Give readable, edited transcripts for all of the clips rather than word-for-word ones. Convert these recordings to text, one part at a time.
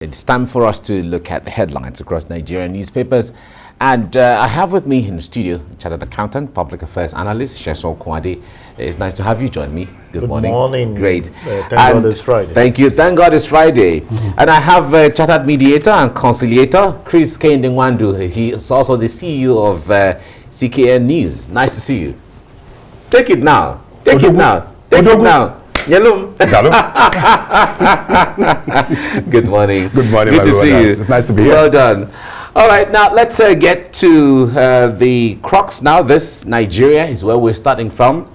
It's time for us to look at the headlines across Nigerian newspapers. And I have with me in the studio Chartered Accountant, Public Affairs Analyst, Sesan Okunade. It's nice to have you join me. Good morning. Great. Thank God it's Friday. Thank you. Thank God it's Friday. And I have Chartered Mediator and Conciliator, Kehinde Nwandu. He is also the CEO of CKN News. Nice to see you. Take it now. Take it now. Take it now. Hello. Good morning. Good morning. Good to see you. It's nice to be here. Well done. All right, now let's get to the crux now. This Nigeria is where we're starting from.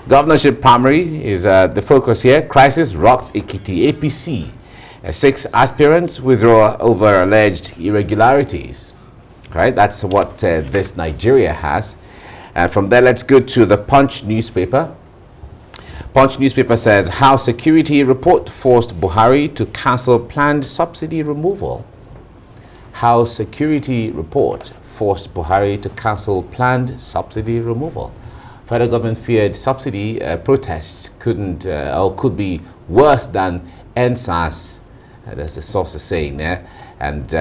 Governorship primary is the focus here. Crisis rocks Ekiti APC. 6 aspirants withdraw over alleged irregularities. Right, that's what this Nigeria has. And from there, let's go to the Punch newspaper. Punch newspaper says how security report forced Buhari to cancel planned subsidy removal. How security report forced Buhari to cancel planned subsidy removal. Federal government feared subsidy protests could be worse than NSAS. That's the source is saying there. And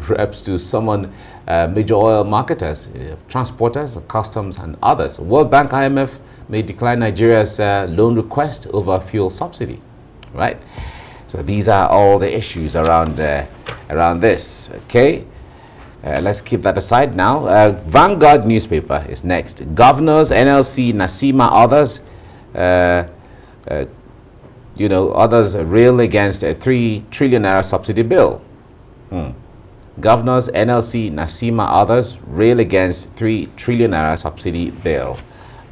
reps to summon major oil marketers, transporters, customs, and others. World Bank, IMF may decline Nigeria's loan request over fuel subsidy, right? So these are all the issues around this, okay? Let's keep that aside now. Vanguard newspaper is next. Governors, NLC, Nasima, others, others rail against a 3 trillion naira subsidy bill. Governors, NLC, Nasima, others rail against 3 trillion naira subsidy bill.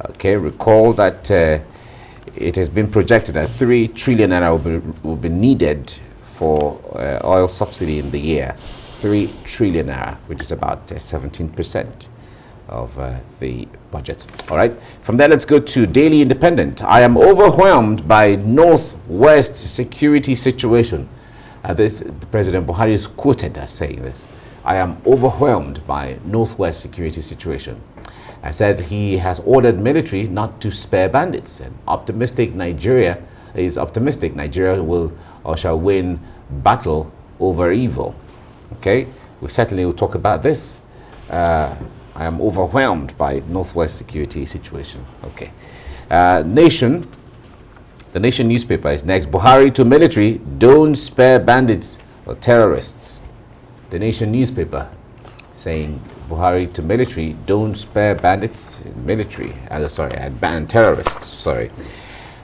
Okay, recall that it has been projected that 3 trillion naira will be needed for oil subsidy in the year. 3 trillion naira, which is about 17% of the budget. All right, from there, let's go to Daily Independent. I am overwhelmed by Northwest security situation. President Buhari is quoted as saying this. I am overwhelmed by Northwest security situation. Says he has ordered military not to spare bandits. And Nigeria will or shall win battle over evil. Okay, we certainly will talk about this. I am overwhelmed by Northwest security situation. Okay, the Nation newspaper is next. Buhari to military, don't spare bandits or terrorists. The Nation newspaper saying Buhari to military, don't spare bandits, and ban terrorists, sorry.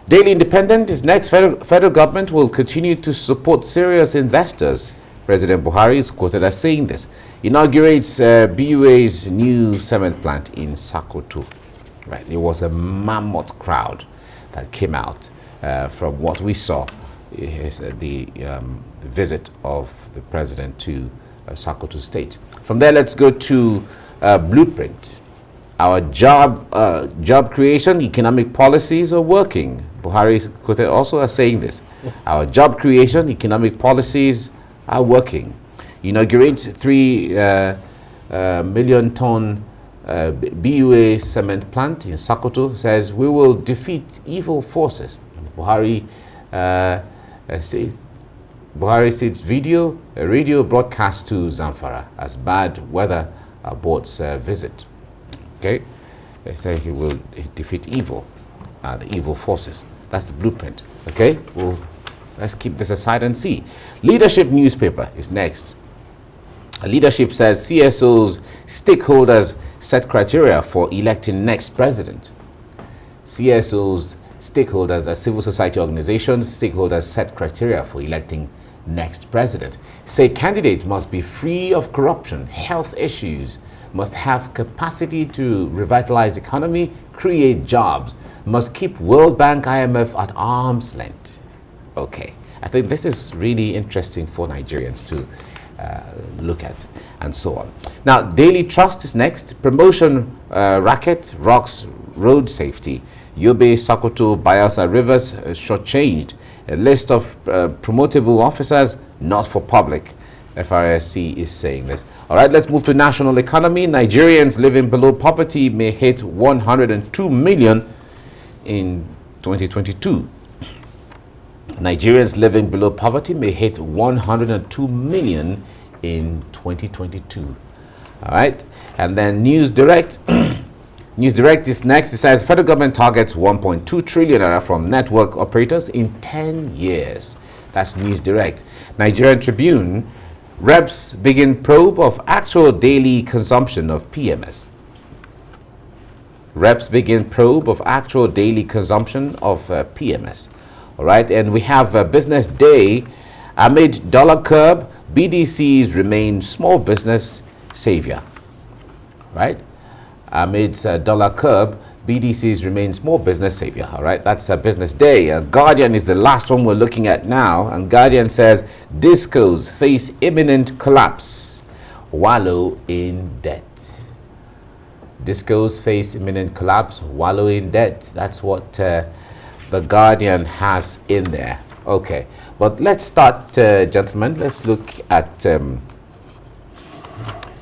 Daily Independent is next. Federal government will continue to support serious investors. President Buhari is quoted as saying this. Inaugurates BUA's new cement plant in Sokoto. Right, there was a mammoth crowd that came out from what we saw is the visit of the president to Sokoto State. From there, let's go to Blueprint. Our job creation, economic policies are working. Buhari is quoted also as saying this. Our job creation, economic policies are working. Inaugurates 3 million ton BUA cement plant in Sokoto. Says we will defeat evil forces. Buhari says. Buhari says radio broadcast to Zamfara as bad weather aborts visit. Okay, they say he will defeat evil, the evil forces. That's the blueprint. Okay, well, let's keep this aside and see. Leadership newspaper is next. Leadership says CSOs, stakeholders set criteria for electing next president. CSOs, stakeholders, the civil society organizations, stakeholders set criteria for electing next president. Say candidate must be free of corruption, health issues, must have capacity to revitalize economy, create jobs, must keep World Bank, IMF at arm's length. Okay, I think this is really interesting for Nigerians to look at and so on. Now, Daily Trust is next. Promotion racket rocks road safety. Yobe, Sokoto, Bayelsa Rivers shortchanged. A list of promotable officers not for public. FRSC is saying this. All right, let's move to national economy. Nigerians living below poverty may hit 102 million in 2022. Nigerians living below poverty may hit 102 million in 2022. All right. And then News Direct. News Direct is next. It says federal government targets 1.2 trillion from network operators in 10 years. That's News Direct. Nigerian Tribune. Reps begin probe of actual daily consumption of PMS. Reps begin probe of actual daily consumption of PMS. All right, and we have a business day. Amid dollar curb, BDCs remain small business savior. Right? Amid dollar curb, BDCs remain small business savior. All right, that's a business day. Guardian is the last one we're looking at now. And Guardian says discos face imminent collapse, wallow in debt. Discos face imminent collapse, wallow in debt. That's what the Guardian has in there. Okay, but let's start, gentlemen. Let's look at the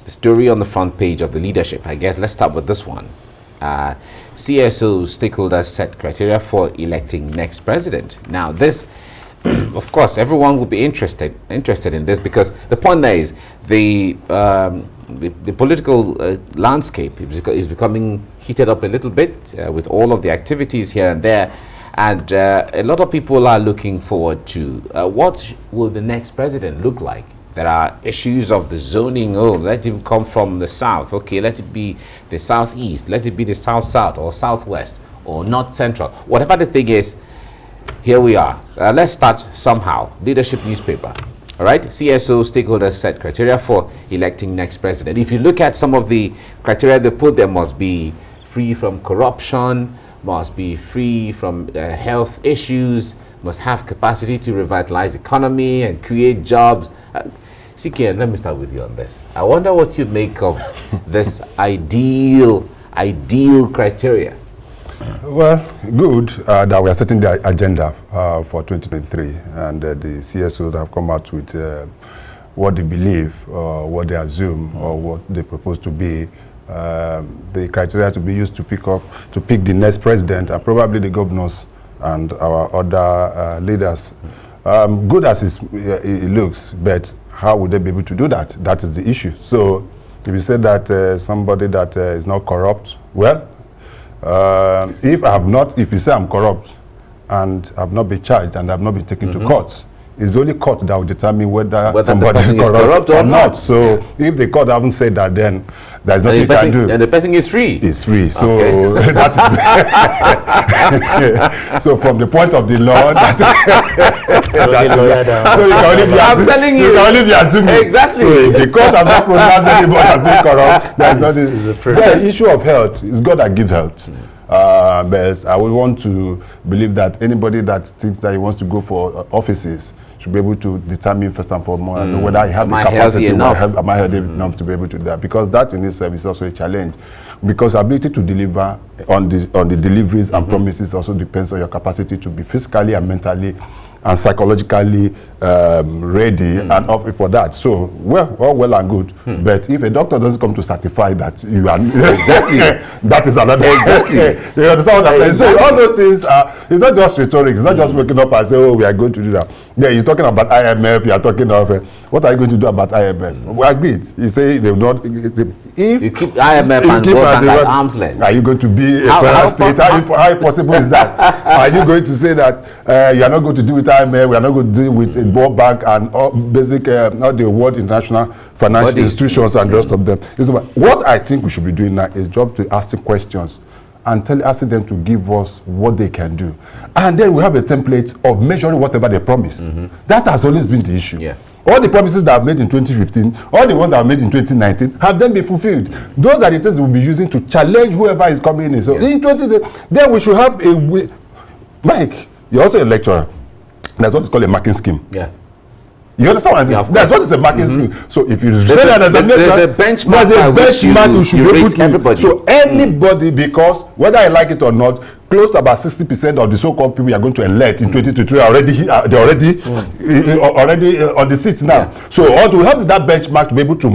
story on the front page of the leadership. I guess let's start with this one. CSO stakeholders set criteria for electing next president. Now, this, of course, everyone will be interested in this, because the point there is the political landscape is becoming heated up a little bit with all of the activities here and there. And a lot of people are looking forward to what will the next president look like. There are issues of the zoning. Oh, let him come from the south. Okay, let it be the southeast. Let it be the south-south or southwest or north central. Whatever the thing is, here we are. Let's start somehow. Leadership newspaper. All right, CSO stakeholders set criteria for electing next president. If you look at some of the criteria they put, there must be free from corruption, must be free from health issues, must have capacity to revitalize economy and create jobs. CK, let me start with you on this. I wonder what you make of this ideal criteria. Well, good that we are setting the agenda for 2023, and the CSOs have come out with what they believe, what they assume, or what they propose to be the criteria to be used to pick the next president, and probably the governors and our other leaders. Good as it looks, but how would they be able to do that? That is the issue. So if you say that somebody that is not corrupt, well, if you say I'm corrupt and I've not been charged and I've not been taken to court, it's the only court that will determine whether somebody is corrupt or not. So if the court haven't said that, then there's nothing you can do. And the person is free. It's free. So that is so from the point of the law, so you can only be I'm telling you. You can only be assuming. Exactly. So if the court has not pronounced anybody as being corrupt, there's nothing. The issue of health is God that gives health. But I would want to believe that anybody that thinks that he wants to go for offices should be able to determine first and foremost whether I have the capacity, am I healthy enough to be able to do that, because that in itself is also a challenge, because ability to deliver on the deliveries and promises also depends on your capacity to be physically and mentally and psychologically ready and off for that. So well and good, but if a doctor doesn't come to certify that you are exactly that is another exactly. You understand what I'm saying? So all those things are, it's not just rhetoric, it's not just waking up and say, oh, we are going to do that. Yeah, you're talking about IMF, you're talking of what are you going to do about IMF? We agreed. You say they will not. If you keep IMF and World Bank at arm's length, are you going to be a fair state? How possible is that? Are you going to say that you are not going to do with IMF, we are not going to deal with a World Bank and all basic, not the World International Financial Institutions and the rest of them? What I think we should be doing now is job to asking questions and asking them to give us what they can do. And then we have a template of measuring whatever they promise. That has always been the issue. Yeah. All the promises that are made in 2015, all the ones that are made in 2019, have then been fulfilled. Those are the things we'll be using to challenge whoever is coming in. So in 2020, then we should have a way. Mike, you're also a lecturer. That's what is called a marking scheme. Yeah. You understand what I mean? Yeah, that's what is a marking scheme. So if you say that there's a benchmark, you should be able to. Everybody. So anybody, because whether I like it or not, close to about 60% of the so-called people you are going to elect in 2023 are already on the seats now. Yeah. So all to have that benchmark to be able to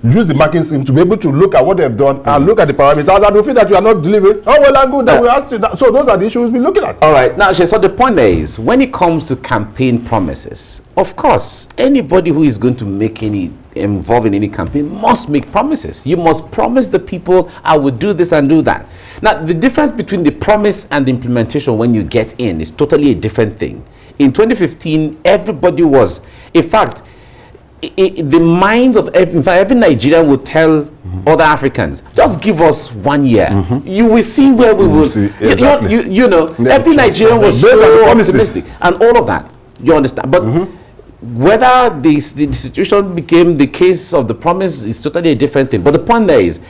use the marking scheme to be able to look at what they've done and look at the parameters and we feel that you are not delivering. Oh well and good, then we ask you that. So those are the issues we're looking at. All right. Now, so the point is, when it comes to campaign promises, of course, anybody who is going to make involved in any campaign must make promises. You must promise the people, I will do this and do that. Now, the difference between the promise and the implementation when you get in is totally a different thing. In 2015, everybody was, in fact, the minds of every Nigerian would tell other Africans, just give us 1 year. You will see where we will. Exactly. You know, every Nigerian was so optimistic and all of that. You understand? But whether the situation became the case of the promise is totally a different thing. But the point there is,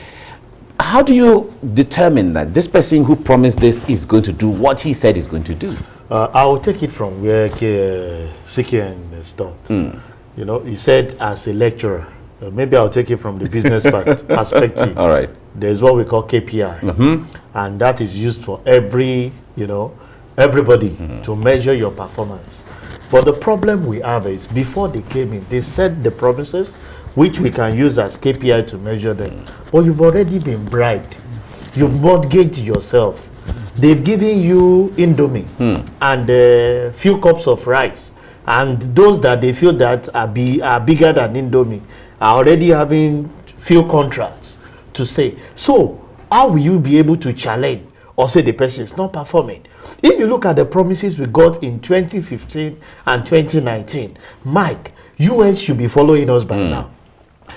how do you determine that this person who promised this is going to do what he said he's going to do? I will take it from where Sesan stopped. You know, he said as a lecturer, maybe I'll take it from the business perspective. All right. There's what we call KPI, and that is used for everybody to measure your performance. But the problem we have is before they came in, they said the promises, which we can use as KPI to measure them. But you've already been bribed. You've mortgaged yourself. They've given you Indomie and a few cups of rice. And those that they feel that are bigger than Indomie are already having few contracts to say. So how will you be able to challenge or say the person is not performing? If you look at the promises we got in 2015 and 2019, Mike, US should be following us by now.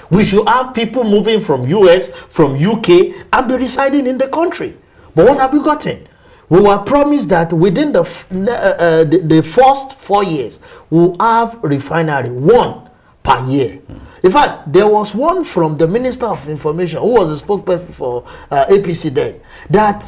We should have people moving from US, from UK, and be residing in the country. But what have we gotten? We were promised that within the first 4 years, we'll have refinery, 1 per year. In fact, there was one from the Minister of Information, who was the spokesperson for APC then, that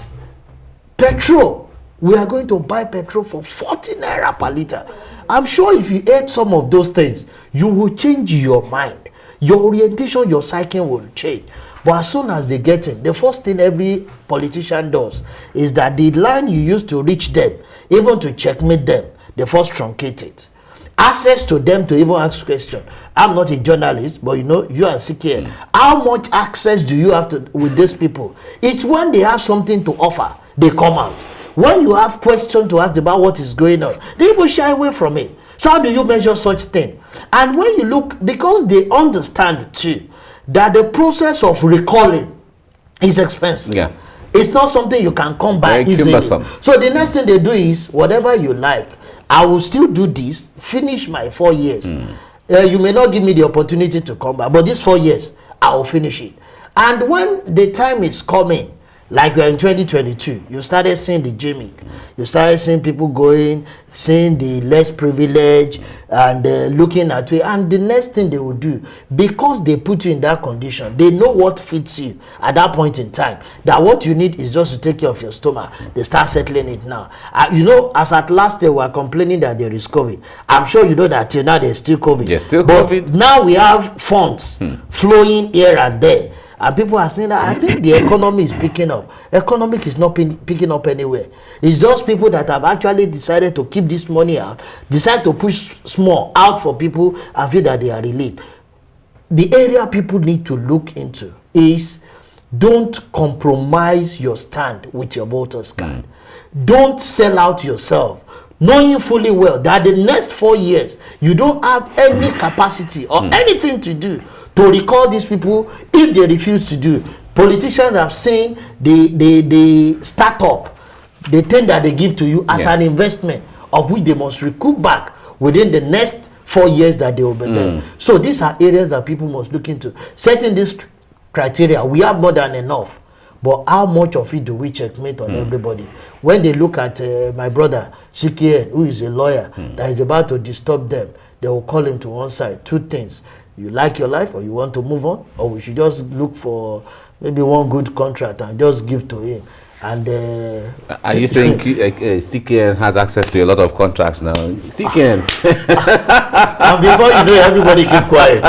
petrol, we are going to buy petrol for 40 naira per liter. I'm sure if you ate some of those things, you will change your mind. Your orientation, your psyche will change. But as soon as they get in, the first thing every politician does is that the line you use to reach them, even to checkmate them, they first truncate it. Access to them to even ask questions. I'm not a journalist, but you know, you and CKN, how much access do you have with these people? It's when they have something to offer, they come out. When you have questions to ask about what is going on, they even shy away from it. So how do you measure such thing? And when you look, because they understand too, that the process of recalling is expensive. Yeah. It's not something you can come by easily. So the next thing they do is, whatever you like, I will still do this, finish my 4 years. You may not give me the opportunity to come back, but these 4 years, I will finish it. And when the time is coming, like we're in 2022, you started seeing the gimmick. You started seeing people going, seeing the less privileged, and looking at it. And the next thing they will do, because they put you in that condition, they know what fits you at that point in time. That what you need is just to take care of your stomach. They start settling it now. You know, as at last day, we are complaining that there is COVID. I'm sure you know that till now there's still COVID. There's still but COVID. Now we have funds flowing here and there. And people are saying that I think the economy is picking up. Economic is not picking up anywhere. It's just people that have actually decided to keep this money out, decide to push small out for people and feel that they are relieved. The area people need to look into is don't compromise your stand with your voters card. Don't sell out yourself, knowing fully well that the next 4 years you don't have any capacity or anything to do to recall these people if they refuse to do. Politicians have seen the startup, the thing that they give to you as an investment, of which they must recoup back within the next 4 years that they will be there. So these are areas that people must look into. Setting this criteria, we have more than enough. But how much of it do we checkmate on everybody? When they look at my brother, CKN, who is a lawyer, that is about to disturb them, they will call him to one side. 2 things. You like your life or you want to move on, or we should just look for maybe one good contract and just give to him. And are you saying CKN has access to a lot of contracts now? CKN. And before you know, everybody keep quiet.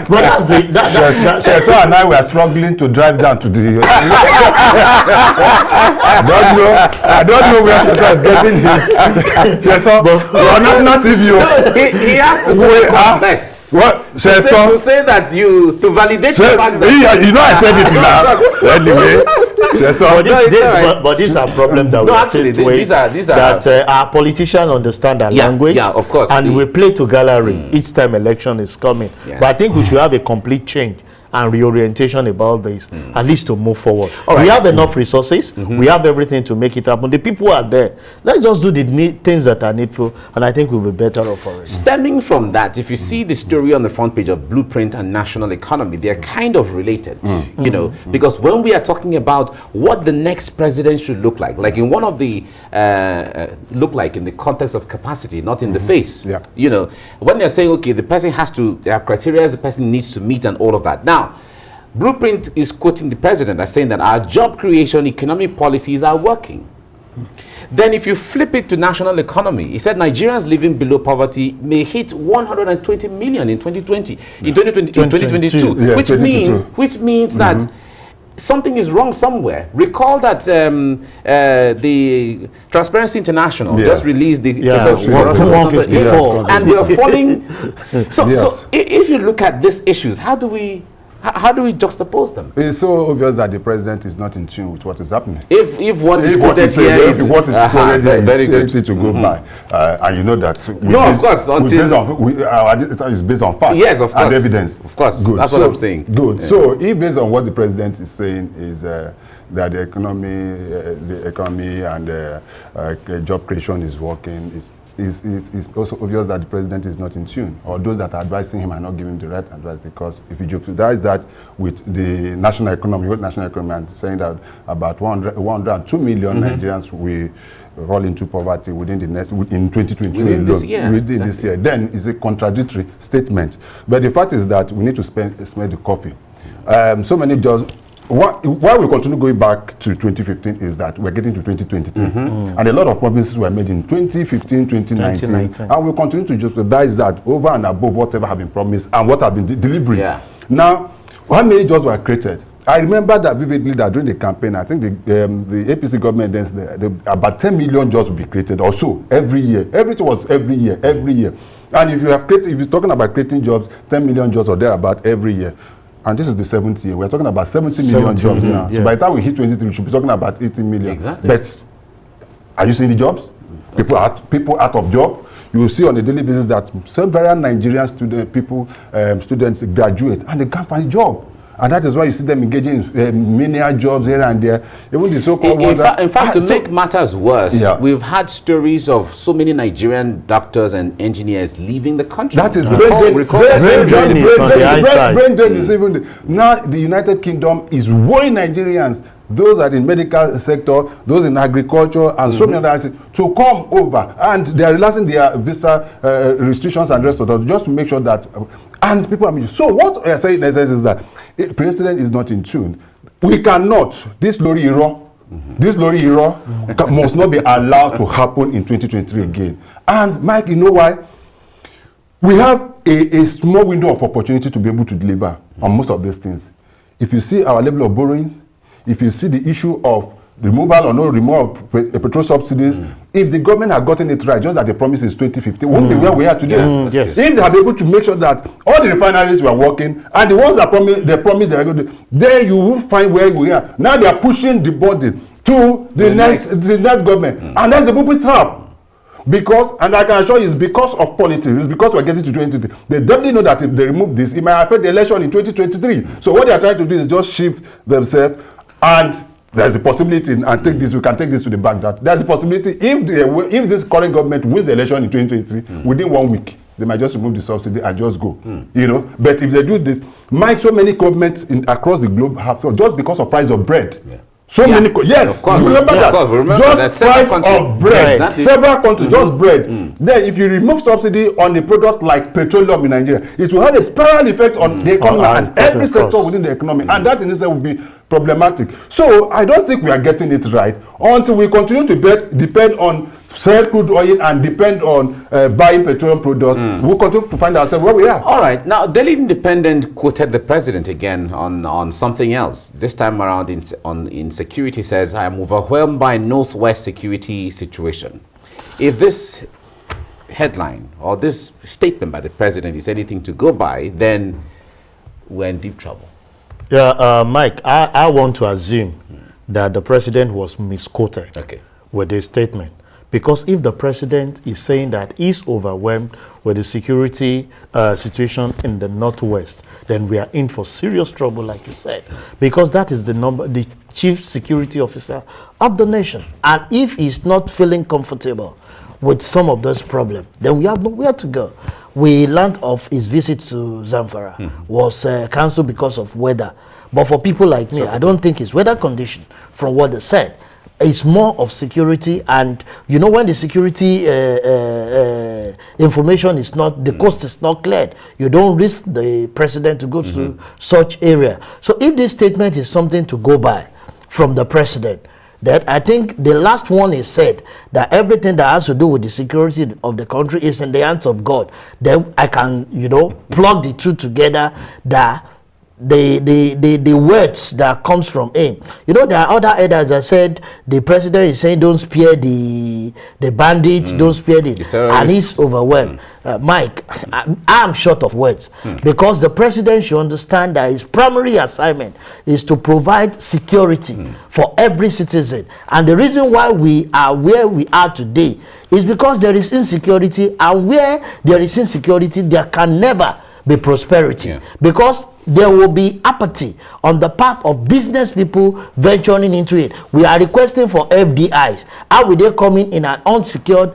But that's so and I were struggling to drive down to the. I don't know where Sesan is getting his. Sesan, but not if you. He has to go to best. What Sesan? To say that to validate the fact that you know I said it now. Anyway. But these are problems that these are that our politicians understand our language. Yeah, of course. And we play to gallery each time election is coming. Yeah. But I think we should have a complete change and reorientation about this, at least to move forward. We have enough resources. We have everything to make it happen. The people are there. Let's just do the things that are needful, and I think we'll be better off for it. Stemming from that, if you see the story on the front page of Blueprint and National Economy, they're kind of related, you know, because when we are talking about what the next president should look like in one of the, look like in the context of capacity, not in the face, you know, when they're saying, okay, the person has to, there are criteria the person needs to meet and all of that. Now, Blueprint is quoting the president as saying that our job creation economic policies are working. Then if you flip it to national economy, he said Nigerians living below poverty may hit 120 million in 2020, in 2022, which means that something is wrong somewhere. Recall that the Transparency International just released the 154, and we are falling. So if you look at these issues, how do we juxtapose them? It's so obvious that the president is not in tune with what is happening. If what is quoted here is what is quoted here is to go by, and you know that. Of course, it's based on facts. Yes, of course, and evidence. Of course, good. That's what I'm saying. Good. So, if based on what the president is saying is that the economy and job creation is working, it's also obvious that the president is not in tune, or those that are advising him are not giving the right advice, because if you jeopardize that with the national economy, and saying that about 102 million Nigerians will roll into poverty within the next, in 2022 alone, this year, then it's a contradictory statement. But the fact is that we need to smell the coffee. So many jobs. Why we continue going back to 2015 is that we're getting to 2023. And a lot of promises were made in 2015, 2019. And we continue to jeopardize that over and above whatever have been promised and what have been delivered. Now, how many jobs were created? I remember that vividly, that during the campaign, I think the APC government, then about 10 million jobs will be created or so every year. Everything was every year. And if you're talking about creating jobs, 10 million jobs or thereabout every year. And this is the 7th year. We're talking about 70 million jobs now. So by the time we hit 23, we should be talking about 18 million. Exactly. But are you seeing the jobs? People out of job. You will see on a daily basis that several Nigerian students graduate and they can't find a job. And that is why you see them engaging in menial jobs here and there. Even the so-called in fact, to make matters worse, we've had stories of so many Nigerian doctors and engineers leaving the country. That is brain drain is even now the United Kingdom is warning Nigerians, those are in medical sector, those in agriculture, and so many other things, to come over, and they are relaxing their visa restrictions and rest of that, just to make sure that and people are. So what I are saying in essence is that the president is not in tune. We cannot, this lorry era must not be allowed to happen in 2023 again. And Mike, you know why? We have a small window of opportunity to be able to deliver on most of these things. If you see our level of borrowing, if you see the issue of removal or no removal of petrol subsidies, if the government had gotten it right, just that the promise is 2050, won't be where we are today. If they had been able to make sure that all the refineries were working, and the ones that promised they are going to, then you will find where we are. Now they are pushing the burden to the next government, and that's the booby trap. Because, and I can assure you, it's because of politics. It's because we're getting to 2023. They definitely know that if they remove this, it might affect the election in 2023. So what they are trying to do is just shift themselves, and there's a possibility, and take this, we can take this to the bank, that there's a possibility if this current government wins the election in 2023, within 1 week, they might just remove the subsidy and just go. You know, but if they do this, so many governments across the globe have, just because of price of bread. So many, yes, of course. remember that. Of course. Remember just price of bread, exactly. several countries, just bread. Then if you remove subsidy on a product like petroleum in Nigeria, it will have a spiral effect on the economy and every sector within the economy, and that in itself will be problematic. So I don't think we are getting it right until we continue to depend on sell crude oil and depend on buying petroleum products. We'll continue to find ourselves where we are. All right. Now, Daily Independent quoted the president again on something else. This time around in security, says, I am overwhelmed by Northwest security situation. If this headline or this statement by the president is anything to go by, then we're in deep trouble. Yeah, Mike, I want to assume that the president was misquoted with this statement. Because if the president is saying that he's overwhelmed with the security situation in the Northwest, then we are in for serious trouble, like you said. Because that is the chief security officer of the nation. And if he's not feeling comfortable with some of those problems, then we have nowhere to go. We learned of his visit to Zamfara was cancelled because of weather. But for people like me, I don't think it's weather condition from what they said. It's more of security, and you know when the security information is not, the coast is not cleared, you don't risk the president to go to such area. So if this statement is something to go by from the president, that I think the last one is said that everything that has to do with the security of the country is in the hands of God. Then I can, you know, plug the two together, that the words that comes from him. You know, there are other elders that said the president is saying don't spare the bandits, don't spare the and he's overwhelmed. Mike, I'm short of words because the president should understand that his primary assignment is to provide security for every citizen. And the reason why we are where we are today is because there is insecurity, and where there is insecurity, there can never be prosperity, because there will be apathy on the part of business people venturing into it. We are requesting for FDIs. How will they come in an insecure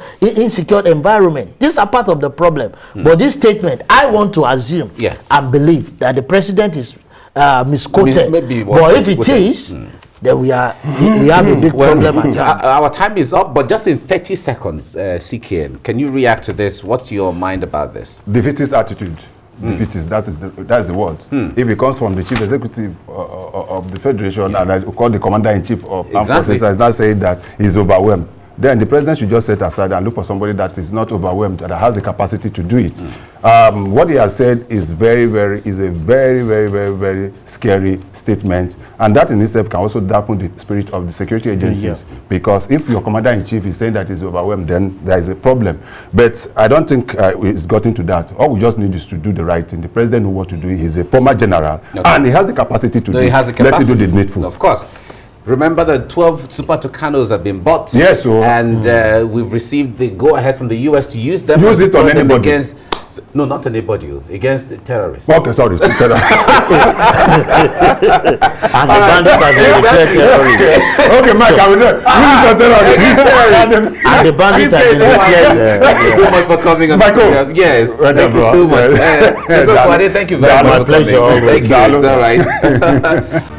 environment? These are part of the problem. But this statement, I want to assume and believe that the president is misquoted. But if it is, then we have a big problem at hand. Our time is up, but just in 30 seconds, CKN, can you react to this? What's your mind about this? Defeatist attitude. Defeatist, that's the word. If it comes from the chief executive of the federation, and I call the commander-in-chief of armed forces, is not saying that he's overwhelmed, then the president should just set aside and look for somebody that is not overwhelmed, that has the capacity to do it. What he has said is a very, very scary statement, and that in itself can also dampen the spirit of the security agencies, because if your commander-in-chief is saying that he's overwhelmed, then there is a problem. But I don't think it's gotten to that. All we just need is to do the right thing. The president knows what to do. He's a former general, and he has the capacity to do it. Let him do the needful. Of course. Remember, the 12 Super Tucanos have been bought. Yes, and we've received the go-ahead from the U.S. to use them. Use it on anybody. Against, no, not anybody. Against terrorists. Okay, sorry. And the bandits are terrorists. Okay, Mike, I will do it. Use it on terrorists. And the bandits are Thank you so much for coming on. Michael. Yes, thank you so much. Thank you very much for coming. My pleasure. Thank you. It's all right.